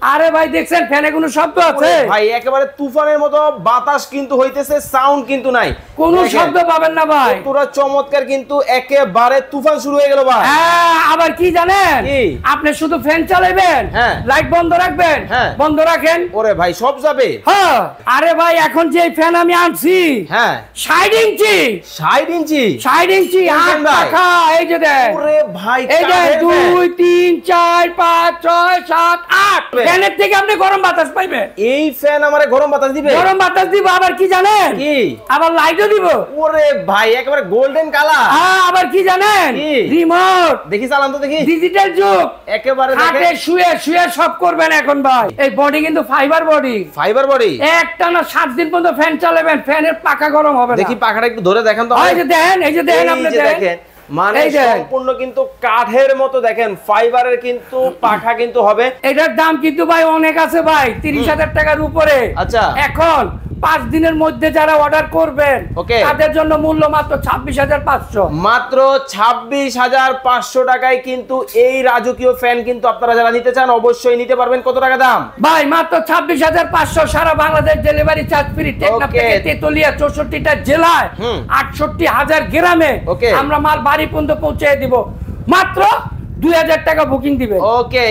আরে ভাই দেখছেন ফ্যানে কোনো শব্দ আছে? ভাই একেবারে তুফানের মতো বাতাস কিন্তু হইতেছে, সাউন্ড কিন্তু নাই, কোনো শব্দ পাবেন না ভাই। পুরো চমৎকার কিন্তু একেবারে তুফান শুরু হয়ে গেল ভাই। হ্যাঁ আবার কি জানেন, আপনি শুধু ফ্যান চালাবেন, লাইট বন্ধ রাখবেন, বন্ধ রাখেন, ওরে ভাই সব যাবে। হ্যাঁ আরে ভাই এখন যে ফ্যান আমি আনছি, হ্যাঁ 60 ইঞ্চি 60 ইঞ্চি 60 ইঞ্চি আট পাখা, এই যে দেন, ওরে ভাই এই যে 2 3 4 5 6 7 8 ফ্যানের থেকে আপনি গরম বাতাস পাইবেন। এই ফ্যান আমারে গরম বাতাস দিবে? গরম বাতাস দিব, আবার কি জানেন, কি আবার লাইটও দিব। ওরে ভাই একেবারে গোল্ডেন কালার। হ্যাঁ আবার কি জানেন, রিমোট। দেখি চালান তো দেখি, ডিজিটাল যুগ, একেবারে খাটে শুয়ে শুয়ে সব করবেন এখন ভাই। এই বডি কিন্তু ফাইবার বডি, ফাইবার বডি, একটানা 7 দিন পর্যন্ত ফ্যান চালাবেন, ফ্যানের পাখা গরম হবে না। দেখি পাখাটা একটু ধরে দেখেন তো। এই যে দেখেন, এই যে দেখেন, আপনি দেখেন, মানে সম্পূর্ণ কিন্তু কাঠের মতো, দেখেন ফাইবারের কিন্তু পাখা কিন্তু হবে। এটার দাম কিন্তু ভাই অনেক আছে ভাই, 30,000 টাকার উপরে। আচ্ছা এখন 5 দিনের মধ্যে যারা অর্ডার করবেন তাদের জন্য মূল্য মাত্র 26,500, মাত্র 26,500 টাকায় কিন্তু এই রাজকীয় ফ্যান কিন্তু আপনারা যারা নিতে চান অবশ্যই নিতে পারবেন। কত টাকা দাম ভাই? মাত্র 26,500, সারা Bangladesh delivery charge free. Teknaf থেকে তেতুলিয়া 64টা জেলায় 68,000 গ্রামে আমরা মাল বাড়ি পর্যন্ত পৌঁছে দিব। মাত্র 2,000 টাকা বুকিং দিবেন। ওকে।